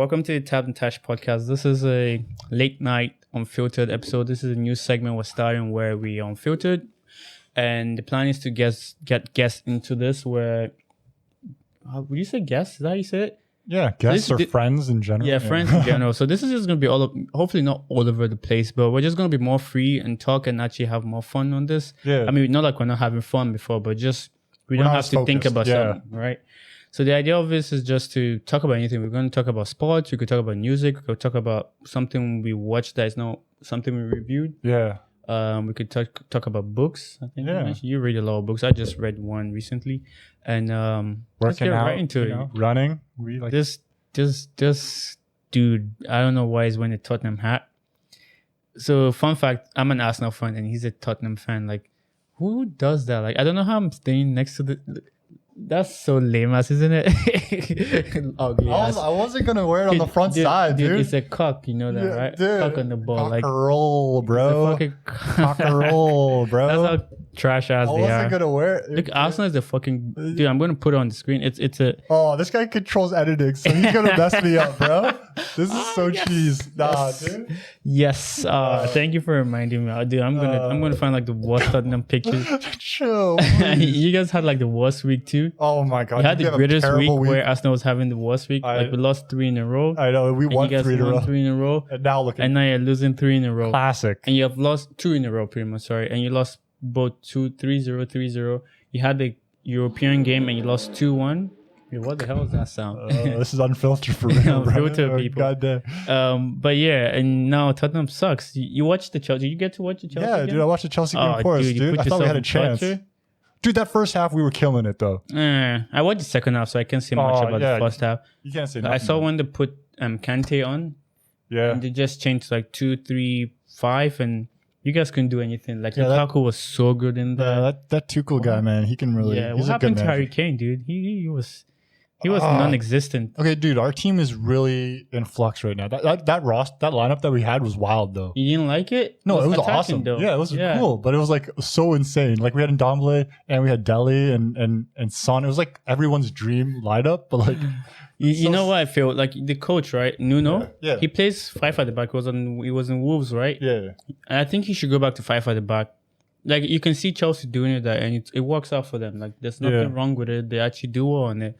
welcome to the Tabs and Tash Podcast. This is a late night Unfiltered episode. This is a new segment we're starting where we Unfiltered, and the plan is to get guests into this. Where would you say guests? Is that how you say it? Yeah, guests or friends in general. Yeah, friends in general. So this is just gonna be hopefully not all over the place, but we're just gonna be more free and talk and actually have more fun on this. Yeah. I mean, not like we're not having fun before, but just we don't have to think about something, right? So the idea of this is just to talk about anything. We're going to talk about sports. We could talk about music. We could talk about something we watched that is not something we reviewed. Yeah. We could talk about books. I think you read a lot of books. I just read one recently, and let's get right into it. Running. We like this dude. I don't know why he's wearing a Tottenham hat. So fun fact: I'm an Arsenal fan, and he's a Tottenham fan. Like, who does that? Like, I don't know how I'm staying next to the. That's so lame ass, isn't it? Ugly ass. I wasn't gonna wear it on the front side, dude. It's a cock, you know that, right? Dude, cock on the ball, like roll, bro. Cock and roll, bro. That's how trash ass they are. I wasn't gonna wear it. Look, Arsenal is the fucking dude. I'm gonna put it on the screen. It's a. Oh, this guy controls editing, so he's gonna mess me up, bro. This is so cheese. Nah, dude. Yes. Thank you for reminding me, dude. I'm gonna find like the worst Tottenham pictures. Chill. You guys had like the worst week too. Oh my god! We had the greatest week where Arsenal was having the worst week. Like we lost 3 in a row. I know we won 3 in a row. And now you're losing 3 in a row. Classic. And you have lost 2 in a row, pretty much. Sorry, and you lost both 3-0, 3-0. You had the European game and you lost 2-1. What the hell is that sound? This is unfiltered for real, Unfiltered people. Goddamn. But yeah, and now Tottenham sucks. You watched the Chelsea. Did you get to watch the Chelsea? Yeah, dude, I watched the Chelsea game, of course, dude. I thought we had a chance. Dude, that first half, we were killing it, though. I watched the second half, so I can't say much about the first half. You can't say nothing. I saw when they put Kanye on. Yeah. And they just changed like 2, 3, 5, and you guys couldn't do anything. Like, Lukaku was so good in there. Yeah, that Tuchel guy, man, he can really... Yeah, what happened to Harry Kane, dude? He was non-existent. Okay, dude, our team is really in flux right now. That lineup that we had was wild, though. You didn't like it? No, it was awesome. Though. Yeah, it was cool, but it was like so insane. Like we had Ndombele and we had Dele and Son. It was like everyone's dream lineup, but like you know what I feel like the coach, right? Nuno. Yeah. He plays 5 at the back. He was in Wolves, right? Yeah. And I think he should go back to 5 at the back. Like you can see Chelsea doing it, and it works out for them. Like there's nothing wrong with it. They actually do well on it.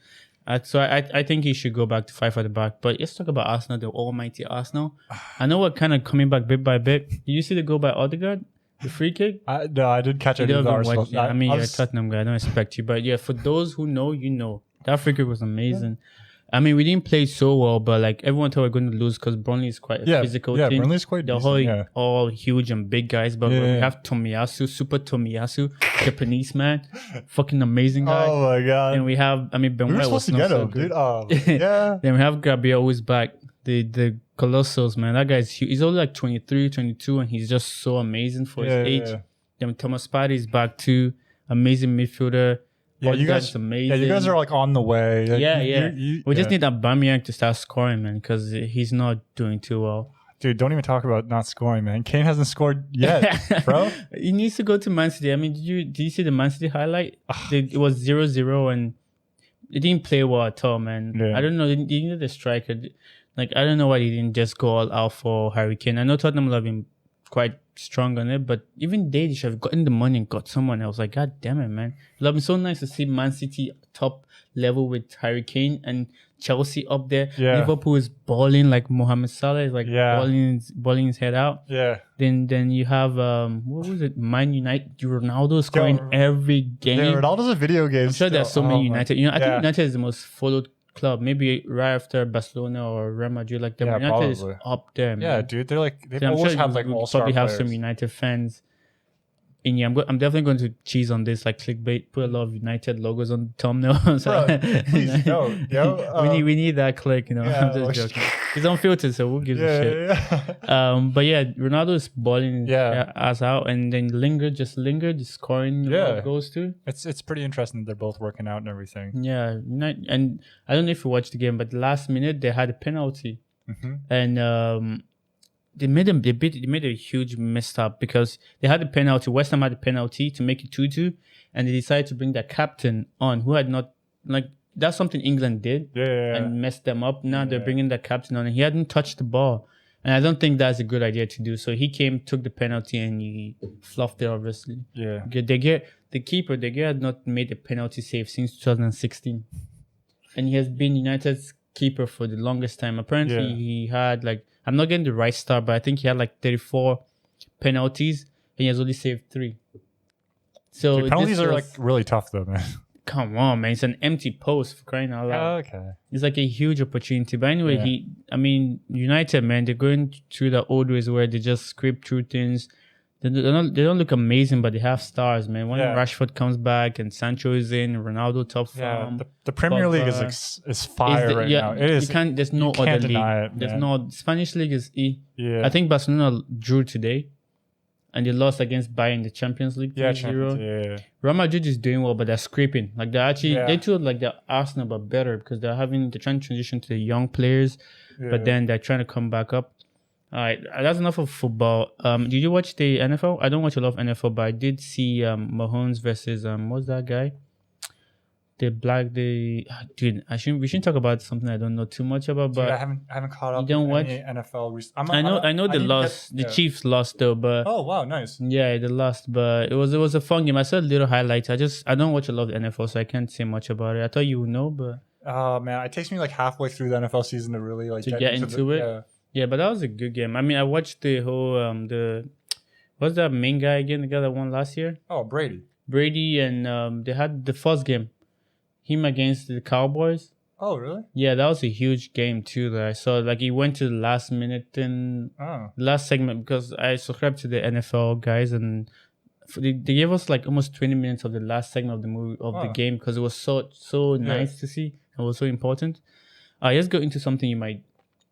So I think he should go back to 5 at the back. But let's talk about Arsenal, the almighty Arsenal. I know we're kind of coming back bit by bit. Did you see the goal by Odegaard? The free kick? No, I didn't catch any of the Arsenal. I mean, you're a Tottenham guy. I don't expect you. But yeah, for those who know, you know. That free kick was amazing. I mean, we didn't play so well, but like everyone thought we were going to lose because Burnley is quite a physical team. Yeah, Burnley's quite decent, all huge and big guys, but we have Tomiyasu, Super Tomiyasu, Japanese man, fucking amazing guy. Oh my god! And we have, Ben we were supposed to get him, dude. Yeah. Then we have Gabriel, who's back, the Colossus man. That guy's huge. He's only like 23, 22, and he's just so amazing for his age. Yeah. Then Thomas Partey's back too, amazing midfielder. Yeah, you guys are like on the way. Like, we just need Aubameyang to start scoring, man, because he's not doing too well. Dude, don't even talk about not scoring, man. Kane hasn't scored yet, bro. He needs to go to Man City. I mean, did you see the Man City highlight? It was 0-0 and it didn't play well at all, man. Yeah. I don't know. They needed a striker. Like, I don't know why he didn't just go all out for Harry Kane. I know Tottenham will have been quite strong on it, but even they should have gotten the money and got someone else. Like, god damn it, man. It would have been so nice to see Man City top level with Harry Kane and Chelsea up there. Yeah. Liverpool is balling like Mohamed Salah is like balling his head out. Yeah. Then you have what was it? Man United. Ronaldo scoring every game. Yeah, Ronaldo's a video game. I'm sure there's so many United. I think United is the most followed club, maybe right after Barcelona or Real Madrid. Like the United probably is up there, man. Yeah, dude, they're like they always have like all-star probably have players. some United fans. And yeah, I'm definitely going to cheese on this, like clickbait. Put a lot of United logos on the thumbnail. So, bro, please no. we need that click, you know. Yeah, I'm just joking. It's unfiltered, so who gives a shit? Yeah. But yeah, Ronaldo is balling us out, and then just scoring goals too. It's pretty interesting. They're both working out and everything. Yeah, and I don't know if you watched the game, but last minute they had a penalty, and they made a huge mess up because they had a penalty. West Ham had a penalty to make it 2-2, and they decided to bring their captain on, who had not that's something England did and messed them up. Now they're bringing the captain on, and he hadn't touched the ball. And I don't think that's a good idea to do. So he came, took the penalty, and he fluffed it, obviously. Yeah. The keeper, De Gea had not made a penalty save since 2016. And he has been United's keeper for the longest time. Apparently, he had, like, I'm not getting the right start, but I think he had, like, 34 penalties, and he has only saved 3. So dude, penalties are, like, really tough, though, man. Come on, man. It's an empty post for crying out loud. Okay. It's like a huge opportunity. But anyway, United, man, they're going through the old ways where they just scrape through things. They don't look amazing, but they have stars, man. When Rashford comes back and Sancho is in, Ronaldo top form. The Premier League is fire right now. It is. There's no other league. There's no Spanish league is E. Yeah. I think Barcelona drew today. And they lost against Bayern in the Champions League 3-0. Yeah. Real Madrid is doing well, but they're scraping. Like they're actually they feel like they're Arsenal but better because they're trying to transition to the young players, but then they're trying to come back up. All right, that's enough of football. Did you watch the NFL? I don't watch a lot of NFL, but I did see Mahomes versus what's that guy? Dude, we shouldn't talk about something I don't know too much about. But dude, I haven't caught up. You don't watch any NFL. I know they lost. The Chiefs lost though, but oh wow, nice. Yeah, they lost, but it was a fun game. I saw little highlights. I don't watch a lot of NFL, so I can't say much about it. I thought you would know, but oh man, it takes me like halfway through the NFL season to really like get into it. Yeah, but that was a good game. I mean, I watched the whole what's that main guy again? The guy that won last year? Oh, Brady, and they had the first game. Him against the Cowboys. Oh, really? Yeah, that was a huge game too that I saw. Like he went to the last minute and last segment because I subscribed to the NFL guys and they gave us like almost 20 minutes of the last segment of the movie the game because it was so nice to see. It was so important. Let's go into something you might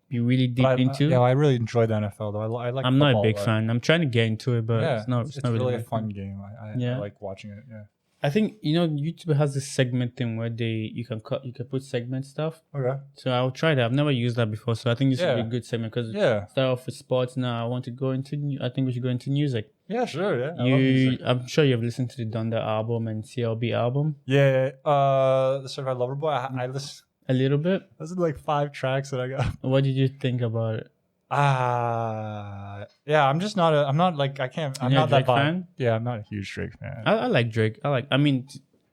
be really deep into. I really enjoy the NFL though. I like. I'm not a big fan. I'm trying to get into it, but it's not really a fun game. I like watching it. Yeah. I think YouTube has this segment thing where you can put segment stuff. Okay. So I'll try that. I've never used that before, so I think this would be a good segment because start off with sports. Now I think we should go into music. Yeah, sure. Yeah. I'm sure you've listened to the Donda album and CLB album. Yeah. The Certified Lover Boy. I listened a little bit. Those are like 5 tracks that I got. What did you think about it? Yeah, I'm not that fan. Yeah, I'm not a huge Drake fan. I like Drake. I mean,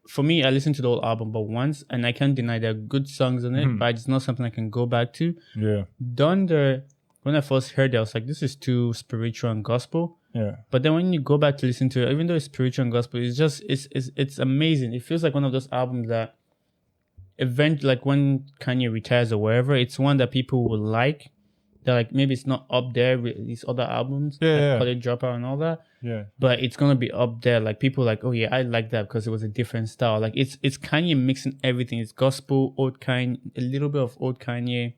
for me, I listened to the whole album but once, and I can't deny there are good songs in it, but it's not something I can go back to. Yeah. Donda, when I first heard it, I was like, this is too spiritual and gospel. Yeah. But then when you go back to listen to it, even though it's spiritual and gospel, it's amazing. It feels like one of those albums that like when Kanye retires or wherever, it's one that people will like. That like maybe it's not up there with these other albums, College Dropout and all that. Yeah. But it's gonna be up there. Like people like, oh yeah, I like that because it was a different style. Like it's Kanye mixing everything. It's gospel, old Kanye, a little bit of old Kanye,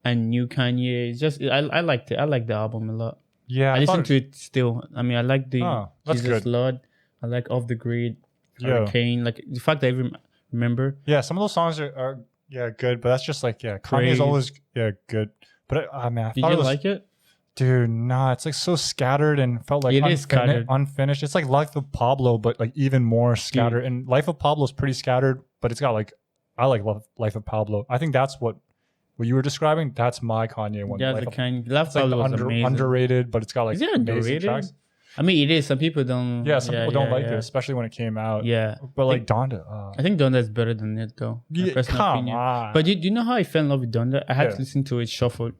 and new Kanye. It's just I liked it. I like the album a lot. Yeah, I listen to it still. I mean, I like the Jesus good. Lord. I like Off the Grid, Hurricane. Like the fact that I even remember. Yeah, some of those songs are good, but that's just like Kanye's always good. But I thought Did you like it? Dude, nah, it's like so scattered and felt like unfinished. It's like Life of Pablo, but like even more scattered. Dude. And Life of Pablo is pretty scattered, but it's got like, I like Life of Pablo. I think that's what you were describing. That's my Kanye one. Yeah, Life of Pablo was amazing. Underrated, but it's got like amazing tracks. I mean, it is. Some people don't. Yeah, some people don't like it, especially when it came out. Yeah, but like Donda. I think Donda is better than it, though. Yeah, come on. But do you know how I fell in love with Donda? I had to listen to it shuffled.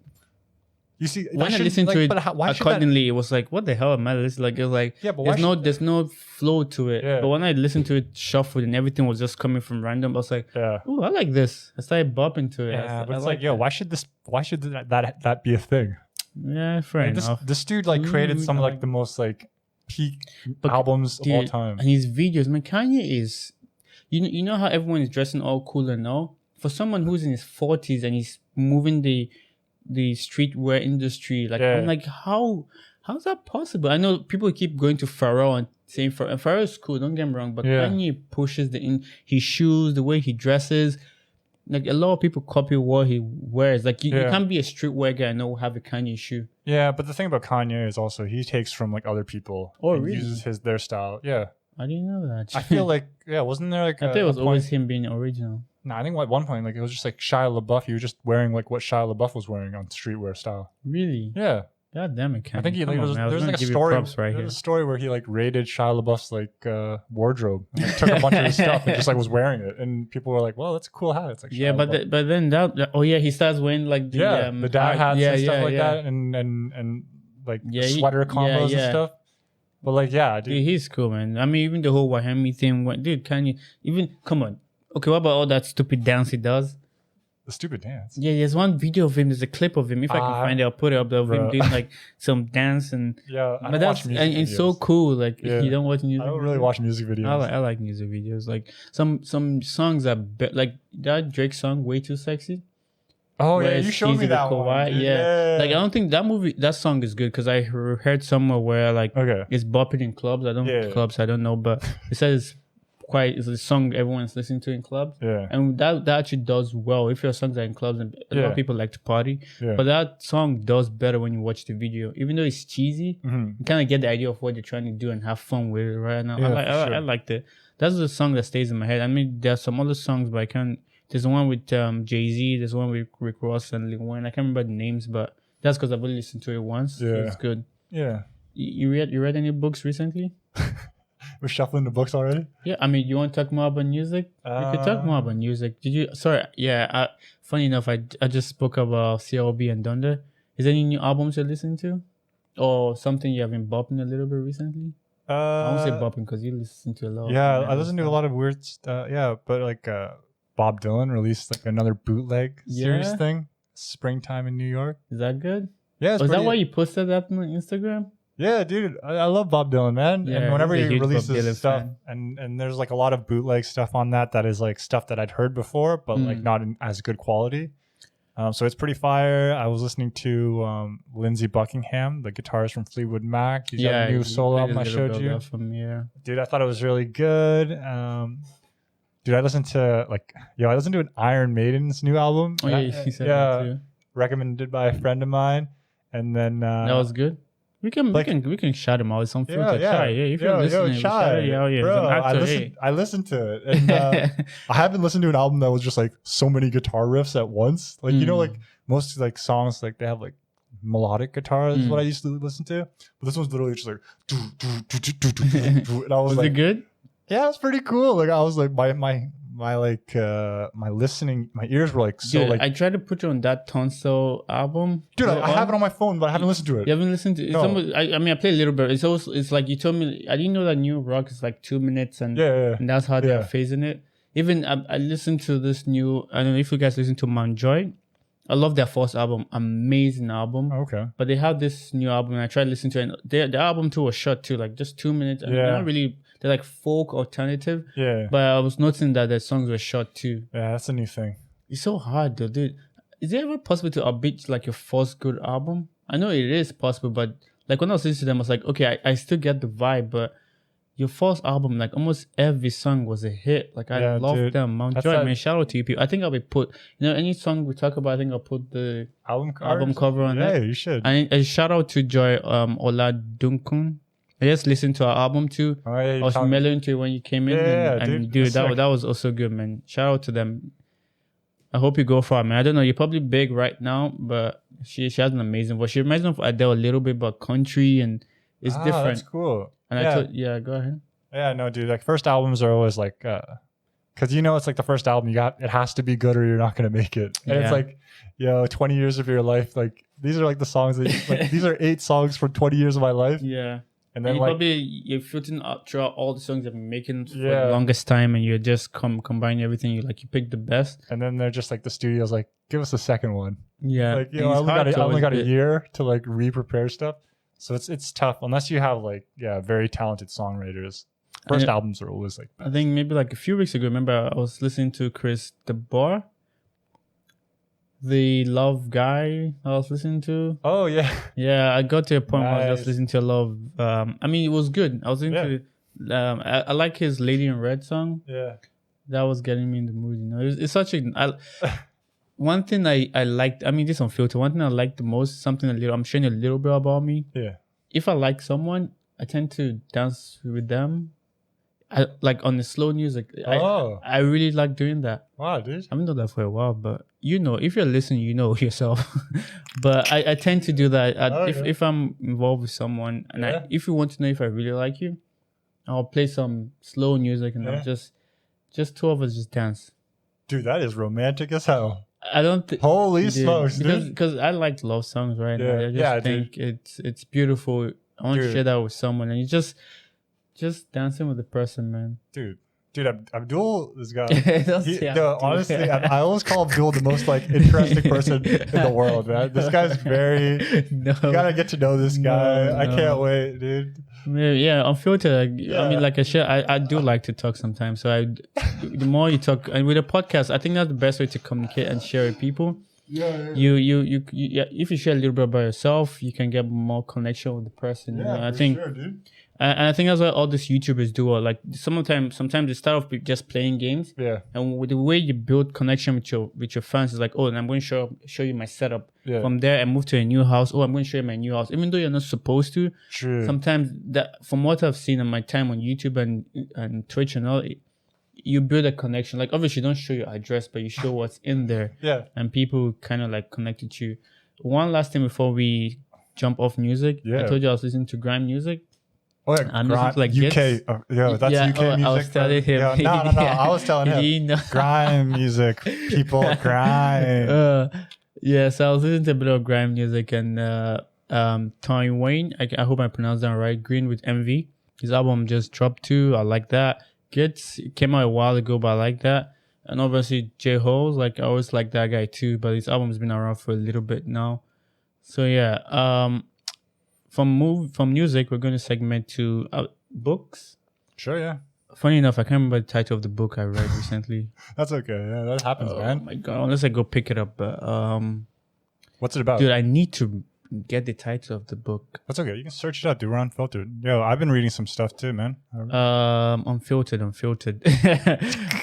You see, when I listened to it accordingly, it was like, what the hell am I listening? Like it was like, there's no flow to it. Yeah. But when I listened to it shuffled and everything was just coming from random, I was like, oh, I like this. I started bopping to it. Yeah, but it's like, why should that be a thing? Yeah, fair enough. This dude like created some of like the most like peak albums of all time. And his videos, man, Kanye is, you know how everyone is dressing all cool and all? For someone who's in his 40s and he's moving the streetwear industry, like I'm like, how's that possible? I know people keep going to Pharrell and saying Pharrell is cool, don't get me wrong, but Kanye pushes his shoes, the way he dresses. Like a lot of people copy what he wears. Like you can't be a streetwear guy and not have a Kanye shoe. Yeah, but the thing about Kanye is also he takes from like other people. Oh, really? Uses their style. Yeah. I didn't know that. I feel like wasn't there like I thought it was always him being original. No, I think at one point, like, it was just like Shia LaBeouf. He was just wearing like what Shia LaBeouf was wearing on streetwear style. Really? Yeah. God damn it, Kanye. I think he like, there's like a story. There's a story where he like raided Shia LaBeouf's like wardrobe, and, like, took a bunch of his stuff and just like was wearing it, and people were like, "Well, that's a cool hat." It's like yeah, but then he starts wearing like the dad hats and stuff like that, and like sweater combos and stuff. But like, dude, he's cool, man. I mean, even the whole Wahami thing, dude, Kanye, even come on. Okay, what about all that stupid dance he does? The stupid dance. Yeah, there's one video of him. There's a clip of him. If I can find it, I'll put it up there of him doing like some dance and but that's and it's so cool. Like you don't watch music. I don't really watch music videos. I like music videos. Like some songs are like that Drake song, "Way Too Sexy." Oh yeah, you showed me that one. Yeah, like I don't think that song is good because I heard somewhere where like it's bopping in clubs. I don't clubs. I don't know, but it says. It's a song everyone's listening to in clubs, and that actually does well if your songs are in clubs, and a lot of people like to party. But that song does better when you watch the video, even though it's cheesy. You kind of get the idea of what they're trying to do and have fun with it right now. I liked it. That's the song that stays in my head. I mean, there's some other songs, but I can't. There's one with Jay-Z. There's one with Rick Ross and Lil Wayne. I can't remember the names, but that's because I've only listened to it once. So it's good. Yeah. You read any books recently? We're shuffling the books already. Yeah, I mean, you want to talk more about music? We could talk more about music. Did you? Sorry, yeah. Funny enough, I just spoke about CLB and Donda. Is there any new albums you're listening to, or something you have been bopping a little bit recently? I won't say bopping because you listen to a lot. Yeah, I listen to a lot of weird stuff. Yeah, but like Bob Dylan released like another bootleg series thing, Springtime in New York. Is that good? Yeah. Is that why you posted that on Instagram? Yeah, dude, I love Bob Dylan, man. Yeah, and whenever he releases stuff, and there's like a lot of bootleg stuff on that is like stuff that I'd heard before, but like not in as good quality. So it's pretty fire. I was listening to Lindsey Buckingham, the guitarist from Fleetwood Mac. He's got a new solo album I showed you. Dude, I thought it was really good. Dude, I listened to an Iron Maiden's new album. Oh, yeah, he said that too. Recommended by a friend of mine. And then that was good. We can shout him out. It's on Filtered. Yeah. If you're listening, shout it out. Yeah, bro, I listened to it, and I haven't listened to an album that was just like so many guitar riffs at once. Like you know, like most like songs, like they have like melodic guitar is what I used to listen to, but this one's literally just like. And I was like, it good? Yeah, it's pretty cool. Like I was like my listening, my ears were like so. Dude, like I tried to put you on that Tonsil album. Dude, I have it on my phone, but I haven't listened to it. You haven't listened to it? No. I mean, I play a little bit. It's like you told me. I didn't know that new rock is like 2 minutes, and that's how they're phasing it. Even I listened to this new. I don't know if you guys listen to Mountjoy. I love their first album, amazing album. Okay, but they have this new album, and I tried to listen to it. And their album too was short too, like just 2 minutes. And they're not really. They're like folk alternative. Yeah. But I was noticing that the songs were short too. Yeah, that's a new thing. It's so hard though, dude. Is it ever possible to upbeat like your first good album? I know it is possible, but like when I was listening to them, I was like, okay, I still get the vibe, but your first album, like almost every song was a hit. Like I love them. Mountjoy, man, shout out to you people. I think I'll put, any song we talk about, I think I'll put the album cover on it. Yeah, you should. And a shout out to Joy Oladunkun. I just listened to our album too. Oh, yeah, I was mellowing to it when you came in. And dude, that was also good, man. Shout out to them. I hope you go far, man. I don't know. You're probably big right now, but she has an amazing voice. She reminds me of Adele a little bit, but country, and it's different. That's cool. And I thought, go ahead. Yeah, no, dude. Like first albums are always like, because it's like the first album it has to be good or you're not gonna make it. And it's like, 20 years of your life. Like these are like the songs that these are 8 songs from 20 years of my life. Yeah. And then you're filtering up throughout all the songs you've been making for the longest time, and you're just combining everything. You pick the best. And then they're just like the studio's like, give us a second one. Yeah. Like I only got a year to like re-prepare stuff. So it's tough unless you have very talented songwriters. First albums are always like best. I think maybe like a few weeks ago, remember I was listening to Chris DeBoer, the Love guy I was listening to. Oh yeah. Yeah, I got to a point where I was just listening to a lot of I mean it was good. I was into I like his Lady in Red song. Yeah. That was getting me in the mood, It's such a one thing I liked, I mean this on Filter, one thing I liked the most, I'm sharing a little bit about me. Yeah. If I like someone, I tend to dance with them. I like on the slow music. I really like doing that. Wow, dude. I haven't done that for a while, but if you're listening, you know yourself. But I tend to do that if I'm involved with someone, and if you want to know if I really like you, I'll play some slow music, and I'll just two of us just dance. Dude, that is romantic as hell. I don't think. Holy smokes, dude! Because I like love songs, right? Yeah, I just think it's beautiful. I want to share that with someone, and you just dancing with the person, man. Dude, Abdul, this guy. Honestly, I always call Abdul the most like interesting person in the world, man. This guy's very. You gotta get to know this guy. I can't wait, dude. Yeah, Unfiltered. I mean, like I do like to talk sometimes. So the more you talk, and with a podcast, I think that's the best way to communicate and share with people. Yeah. You if you share a little bit about yourself, you can get more connection with the person. Yeah, I think. Sure, dude. And I think that's what all these YouTubers do. Like sometimes they start off with just playing games. Yeah. And with the way you build connection with your fans is like, oh, and I'm going to show you my setup. Yeah. From there, I move to a new house. Oh, I'm going to show you my new house. Even though you're not supposed to. True. Sometimes that, from what I've seen in my time on YouTube and Twitch and all, you build a connection. Like obviously, you don't show your address, but you show what's in there. Yeah. And people kind of like connect with you. One last thing before we jump off music. Yeah. I told you I was listening to grime music. Oh, yeah, I'm listening to like UK. That's UK music. I was telling him. No. I was telling him. Grime music. People grime. So I was listening to a bit of grime music and Tony Wayne. I hope I pronounced that right. Green with MV. His album just dropped too. I like that. It came out a while ago, but I like that. And obviously J Holes. Like I always like that guy too. But his album's been around for a little bit now. So yeah. From music, we're going to segment to books. Sure, yeah. Funny enough, I can't remember the title of the book I read recently. That's okay. Yeah, that happens, man. Oh my god! Unless I go pick it up. But what's it about? Dude, I need to get the title of the book. That's okay. You can search it out. We're Unfiltered. Yo, I've been reading some stuff too, man. Unfiltered.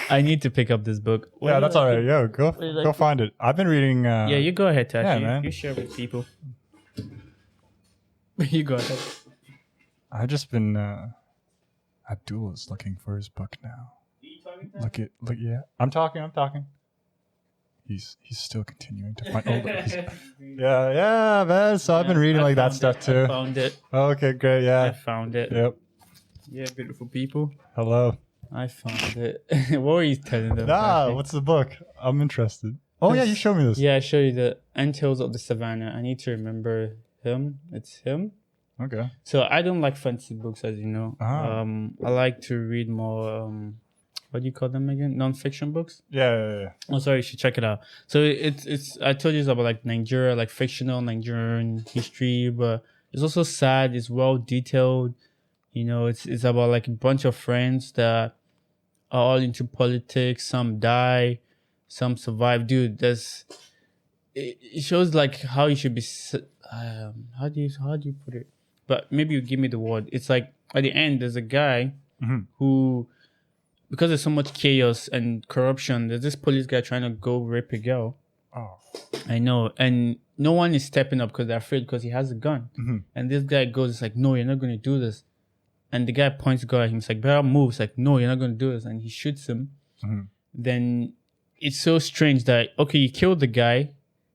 I need to pick up this book. Yeah, that's all right. Yo, go find it. I've been reading. Yeah, you go ahead, Tash. Yeah, man. You share with people. You go ahead. I've just been. Abdul is looking for his book now. Are you talking? Look. Yeah, I'm talking. He's still continuing to find. Yeah, man. So I've been reading like that stuff too. I found it. Okay, great. Yeah, I found it. Yep. Yeah, beautiful people. Hello. I found it. What were you telling them? What's the book? I'm interested. Oh yeah, you showed me this. Yeah, I showed you the Antel's of the Savannah. I need to remember him. It's him. Okay. So I don't like fantasy books, as you know. I like to read more. What do you call them again? Non-fiction books. Yeah. Oh, sorry, you should check it out. So it's. I told you it's about like Nigeria, like fictional Nigerian history, but it's also sad. It's well detailed. You know, it's about like a bunch of friends that are all into politics. Some die, some survive. Dude, it shows like how you should be. How do you put it? But maybe you give me the word. It's like at the end, there's a guy who, because there's so much chaos and corruption, there's this police guy trying to go rape a girl. Oh, I know, and no one is stepping up because they're afraid because he has a gun. And this guy goes, it's like, no, you're not going to do this. And the guy points to go at him. It's like, better move. It's like, no, you're not going to do this. And he shoots him. Then it's so strange that, okay, you killed the guy,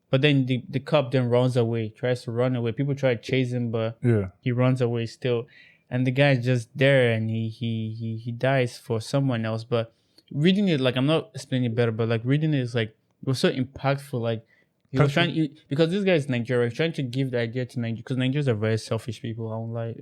but then the cop then runs away, tries to run away. People try to chase him, but he runs away still. And the guy's just there, and he dies for someone else. But reading it, like, I'm not explaining it better, but like reading it is like, it was so impactful. Like, he was trying, because this guy is Nigerian, trying to give the idea to Nigeria, because Nigerians are very selfish people. I won't lie.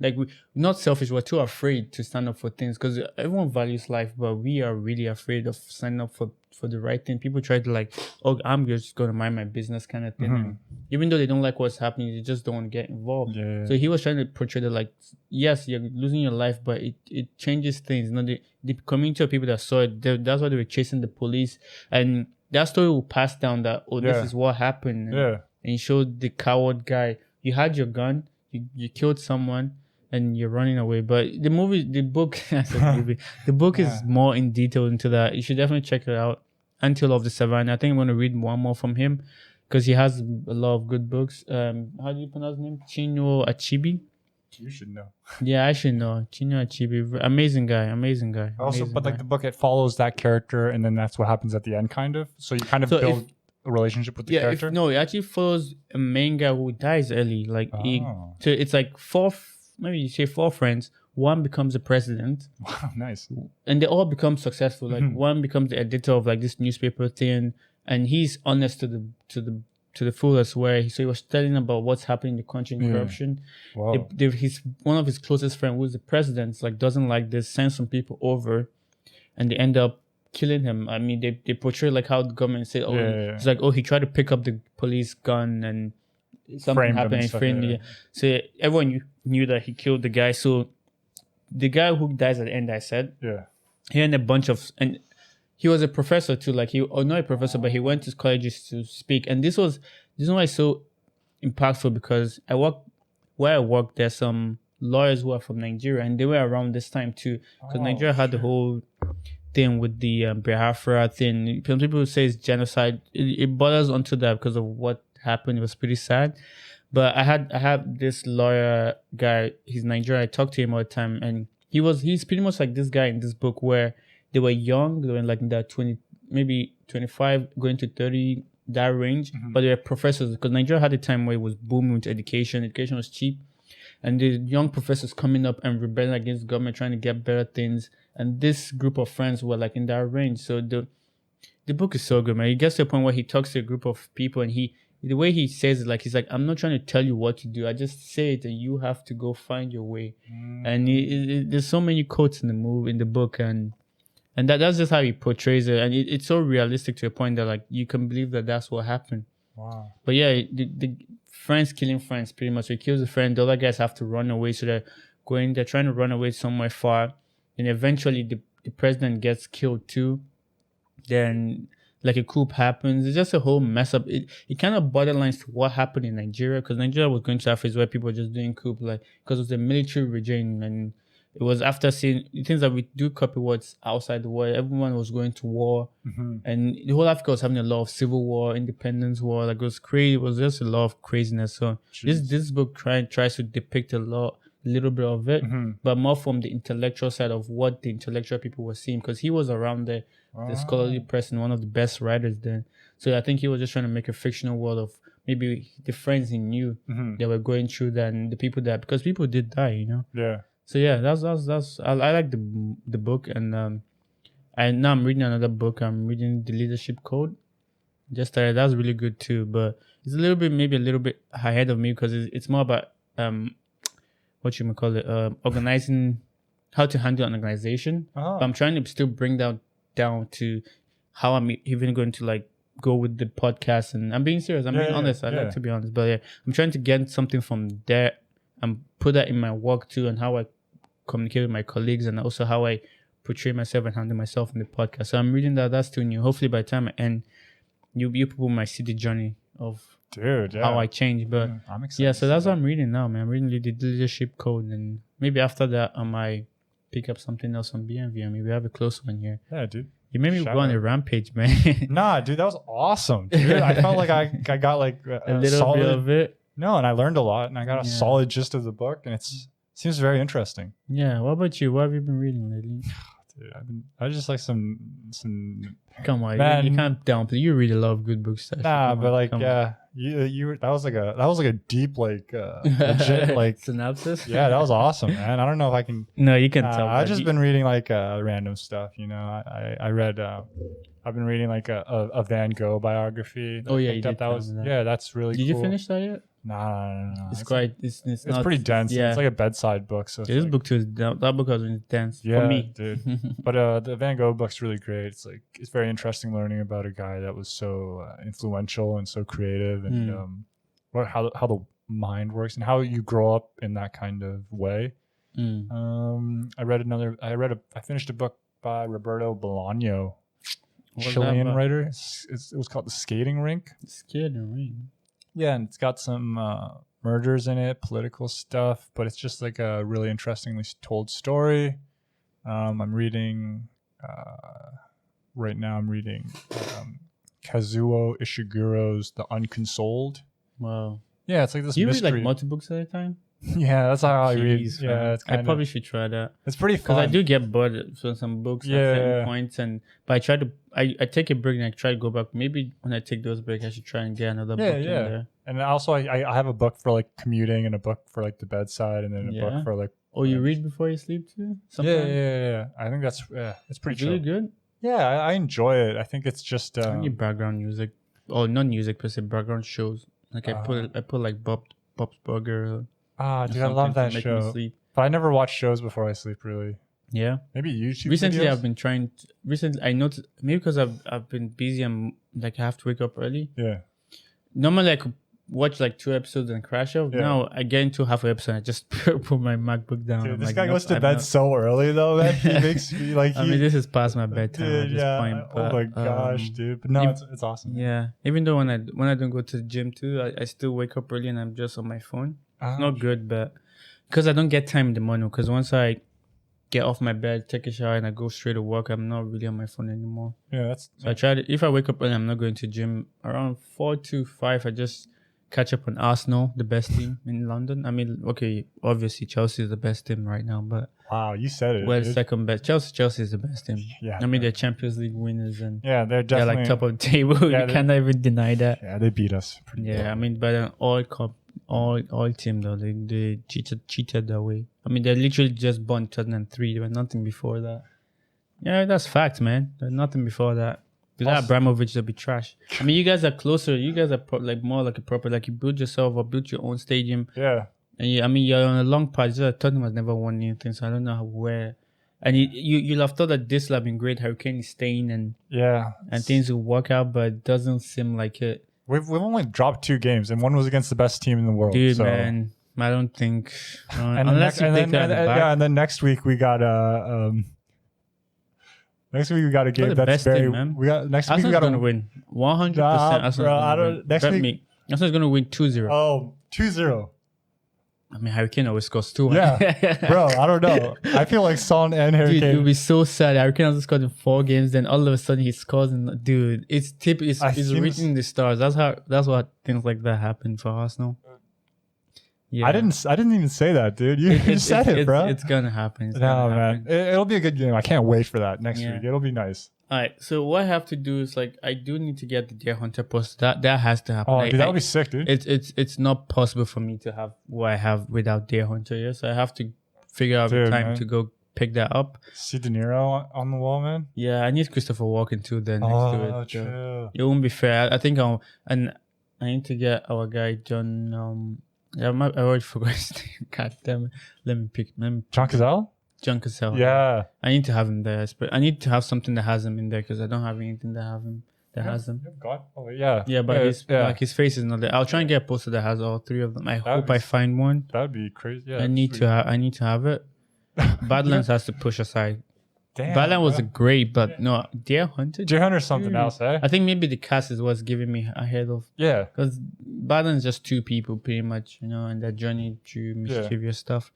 Like, we're not selfish, we're too afraid to stand up for things, because everyone values life, but we are really afraid of standing up for the right thing. People try to like, oh, I'm just going to mind my business kind of thing. And even though they don't like what's happening, they just don't want to get involved. Yeah. So he was trying to portray that, like, yes, you're losing your life, but it changes things. You know, the community of people that saw it, that's why they were chasing the police. And that story will pass down that, this is what happened. And he showed the coward guy, you had your gun, you killed someone, and you're running away. But the book is more in detail into that. You should definitely check it out. Until of the Savannah. I think I'm going to read one more from him, because he has a lot of good books. How do you pronounce his name? Chinua Achebe. You should know. Yeah, I should know. Chinua Achebe, amazing guy. Also, but like the book, it follows that character, and then that's what happens at the end, kind of. So you kind of build a relationship with the character. It actually follows a main guy who dies early. Like so it's like four friends. One becomes the president. Wow, nice. And they all become successful. Like one becomes the editor of like this newspaper thing, and he's honest to the fullest. Where he was telling about what's happening in the country and corruption. Wow. One of his closest friends, who's the president, like doesn't like this, sends some people over, and they end up killing him. I mean, they portray like how the government said, it's like, he tried to pick up the police gun and something happened and framed him. So everyone knew that he killed the guy. So the guy who dies at the end, I said, he had a bunch of, and he was a professor too. Like not a professor, but he went to colleges to speak. And this is why it's so impactful, because where I work, there's some lawyers who are from Nigeria, and they were around this time too, because Nigeria had the whole thing with the Biafra thing. Some people say it's genocide. It bothers onto that because of what happened. It was pretty sad. But I had this lawyer guy. He's Nigerian. I talked to him all the time, and he's pretty much like this guy in this book, where they were young. They were like in that 20, maybe 25, going to 30, that range. But they were professors, because Nigeria had a time where it was booming with education. Education was cheap, and the young professors coming up and rebelling against the government, trying to get better things. And this group of friends were like in that range. So the book is so good, man. He gets to a point where he talks to a group of people, and the way he says it, like, he's like, I'm not trying to tell you what to do. I just say it, and you have to go find your way. And there's so many quotes in the book, and that's just how he portrays it. And it's so realistic to a point that, like, you can believe that that's what happened. Wow. But yeah, the friends killing friends, pretty much. So he kills a friend. The other guys have to run away. So they're trying to run away somewhere far. And eventually the president gets killed too. Then like a coup happens. It's just a whole mess up. It kind of borderlines to what happened in Nigeria, because Nigeria was going to a phase where people were just doing coup, like, because it was the military regime, and it was after seeing things that we do copy what's outside the war. Everyone was going to war, and the whole Africa was having a lot of civil war, independence war. Like, it was crazy. It was just a lot of craziness. So this book tries to depict a little bit of it, but more from the intellectual side of what the intellectual people were seeing, because he was around the scholarly person, one of the best writers then. So I think he was just trying to make a fictional world of maybe the friends he knew that were going through that, and the people that, because people did die, you know. Yeah. So yeah, that's I like the book, and now I'm reading another book. I'm reading The Leadership Code. Just started. That's really good too, but it's maybe a little bit ahead of me, because it's more about what you might call it, organizing, how to handle an organization. But I'm trying to still bring that down to how I'm even going to like go with the podcast. And I'm being serious. I'm being honest. I like to be honest. But yeah, I'm trying to get something from there and put that in my work too, and how I communicate with my colleagues, and also how I portray myself and handle myself in the podcast. So I'm reading that. That's still new. Hopefully by the time I end, you people might see the journey of how I change. But I'm excited. Yeah, so that's what I'm reading now, man. I'm reading the Leadership Code, and maybe after that I might pick up something else on BNV, and maybe have a close one here. Yeah, dude. You made me go on a rampage, man. Nah, dude, that was awesome, dude. I felt like I got like a little bit of it. No, and I learned a lot, and I got a solid gist of the book, and it seems very interesting. Yeah. What about you? What have you been reading lately? Dude, I just like some. Come on, man, you can't downplay. You read a lot of good books. Nah, but like, you that was like a deep like legit like synopsis. Yeah, that was awesome, man. I don't know if I can. No, you can tell. I've just been reading like random stuff. You know, I read. I've been reading like a Van Gogh biography. Oh yeah, you did. That's really. Did you finish that yet? No. It's quite. It's not, pretty dense. Yeah. It's like a bedside book. So this book too. That book was intense for me, dude. But the Van Gogh book's really great. It's like it's very interesting learning about a guy that was so influential and so creative, and how the mind works and how you grow up in that kind of way. I finished a book by Roberto Bolaño, Chilean writer. It was called The Skating Rink. The Skating Rink. Yeah, and it's got some murders in it, political stuff, but it's just like a really interestingly told story. I'm reading right now. I'm reading Kazuo Ishiguro's The Unconsoled. Wow. Yeah, it's like this. Do you mystery. read like multiple books at a time? Yeah, that's how I read. Yeah, it's I probably should try that. It's pretty fun. Because I do get bored from some books at certain points, but I take a break and I try to go back. Maybe when I take those breaks, I should try and get another book in there. And also, I have a book for like commuting and a book for like the bedside and then a book for like. Oh, you read before you sleep too? Sometimes? Yeah. I think it's pretty really good. Yeah, I enjoy it. I think it's just I need background music, or not music per se, background shows. Like I put like Bob's Burger. Dude, I love that show. But I never watch shows before I sleep. Really. Yeah. Maybe YouTube. Recently, videos? I've been trying. Recently, I noticed maybe because I've been busy. I'm like I have to wake up early. Yeah. Normally, I could watch like 2 episodes and crash out. Yeah. Now I get into half an episode. I just put my MacBook down. Dude, this guy goes to bed so early though. That he makes me like. I mean, this is past my bedtime at this point. But, oh my gosh, dude! But no, it's awesome. Yeah, even though when I don't go to the gym too, I still wake up early and I'm just on my phone. It's not good, but because I don't get time in the morning. Because once I get off my bed, take a shower, and I go straight to work, I'm not really on my phone anymore. Yeah, I try to. If I wake up early, I'm not going to the gym. Around 4 to 5, I just catch up on Arsenal, the best team in London. I mean, okay, obviously Chelsea is the best team right now, but wow, you said it. Well, second best. Chelsea is the best team. Yeah, I mean they're Champions League winners and they're definitely like top of the table. You cannot even deny that. Yeah, they beat us. I mean, but an all team though, they cheated that way. I mean, they literally just won Tottenham 3. There was nothing before that. Yeah, that's fact, man. There's nothing before that. Without Abramovich, they'll be trash. I mean, you guys are closer. You guys are like more like a proper, like you build yourself or build your own stadium. Yeah. And I mean, you're on a long path. Tottenham has never won anything, so I don't know where. And you'll have thought that this will have been great. Hurricane is staying and things will work out, but it doesn't seem like it. We've only dropped 2 games, and one was against the best team in the world. Dude, man, I don't think. Unless you take that back. Yeah, and then next week we got Next week we got a game that's very. We got next week we got to win 100%. Next week Arsenal's gonna win 2-0. Oh, 2-0. I mean, Hurricane always scores 2. Yeah, bro. I don't know. I feel like Son and Hurricane. Dude, it would be so sad. Hurricane has scored in 4 games, then all of a sudden he scores. And dude, it's reaching the stars. That's what things like that happen for Arsenal. Yeah. I didn't even say that, dude. You said it, bro. It's gonna happen. Man. It'll be a good game. I can't wait for that next week. It'll be nice. All right. So what I have to do is like I do need to get the Deer Hunter post. That has to happen. Oh, dude, that would be sick, dude. It's not possible for me to have what I have without Deer Hunter. Yeah. So I have to figure out the time to go pick that up. See De Niro on the wall, man. Yeah, I need Christopher Walken too. Then next to it. True. It won't be fair. I think I need to get our guy John. I already forgot his name. God damn it. Let me pick. John Cazale? John Cazale. Yeah. I need to have him there. I need to have something that has him in there because I don't have anything that has him. Yeah, but his face is not there. I'll try and get a poster that has all 3 of them. I hope I find one. That would be crazy. Yeah, I need to have it. Badlands has to push aside. Damn, Badlands was great, but no, Deer Hunter. Deer Hunter's something else, eh? I think maybe the cast is what's giving me ahead of. Yeah. Because Badlands is just 2 people, pretty much, and their journey through mischievous stuff.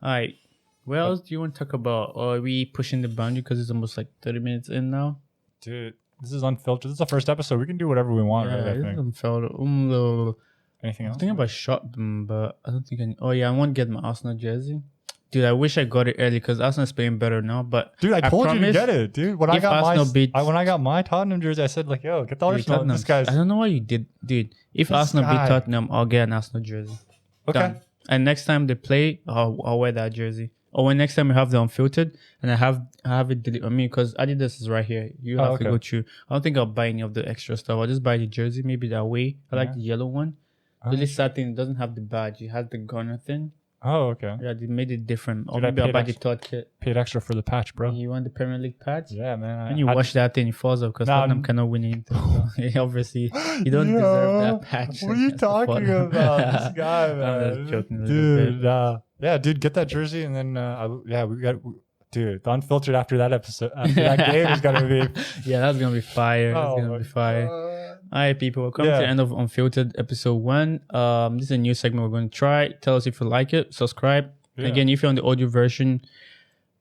All right. What else do you want to talk about? Or are we pushing the boundary because it's almost like 30 minutes in now? Dude, this is Unfiltered. This is the first episode. We can do whatever we want, right? I think. Unfiltered. Anything else? I'm thinking about shot them, but I don't think I want to get my Arsenal jersey. Dude, I wish I got it early because Arsenal's playing better now. But dude, I told you to get it, dude. When I got my Tottenham jersey, I said like, "Yo, get the Arsenal." This guy's. I don't know why you did, dude. If Arsenal beat Tottenham, I'll get an Arsenal jersey. Okay. Done. And next time they play, I'll wear that jersey. Or when next time we have the Unfiltered, and I have it delivered. I mean, because Adidas is right here. You have to go through. I don't think I'll buy any of the extra stuff. I'll just buy the jersey, maybe that way. I like the yellow one. The really sad thing, it doesn't have the badge. It has the gunner thing. Oh, okay. Yeah, they made it different. Or maybe I'll buy the third kit. Paid extra for the patch, bro. You want the Premier League patch? Yeah, man. And you watch that thing, it falls off because Tottenham cannot win anything. So obviously, you don't deserve that patch. What are you talking about? This guy, man. I'm just joking dude, dude, get that jersey and then, we got... Dude, the Unfiltered after that episode, after that game is going to be... Yeah, that's going to be fire. That's going to be fire. All right, people. We're coming to the end of Unfiltered episode 1. This is a new segment we're going to try. Tell us if you like it. Subscribe. Yeah. Again, if you're on the audio version,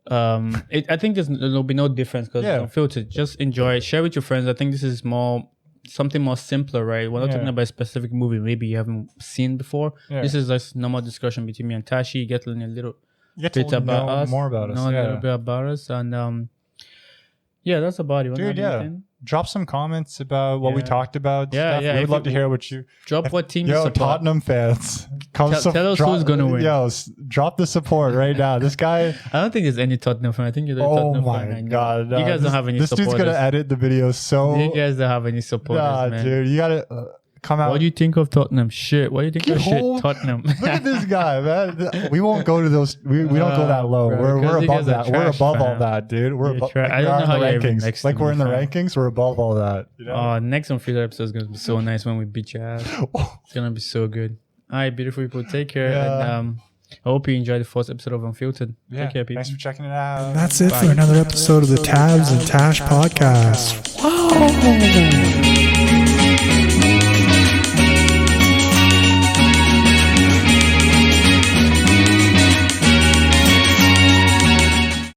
I think there'll be no difference because it's Unfiltered. Just enjoy it. Share with your friends. I think this is more something more simpler, right? We're not talking about a specific movie maybe you haven't seen before. This is just normal discussion between me and Tashi. Get to learn a little bit about us, more about us, know a little bit about us, and that's about it. Dude, drop some comments about what we talked about. We would love to hear what you drop. What team you support. Tottenham fans, tell us who's gonna win. Drop the support right now. This guy. I don't think there's any Tottenham fan. I think you're the Tottenham fan. Oh my god, you guys don't have any supporters. This dude's gonna edit the video. So you guys don't have any supporters, man. Dude, you gotta. Come out. What do you think of Tottenham? Shit. What do you think of shit Tottenham? Look at this guy, man. We won't go to those. We don't go that low. We're above that. We're above all that, dude. We're above. I don't know how you're rankings. Like we're in the rankings. We're above all that. You know? Next Unfiltered episode is gonna be so nice when we beat your ass. It's gonna be so good. All right, beautiful people. Take care. And, I hope you enjoyed the first episode of Unfiltered. Take care, people. Thanks for checking it out. And that's it for another episode of the Tabs and Tash Podcast. Wow.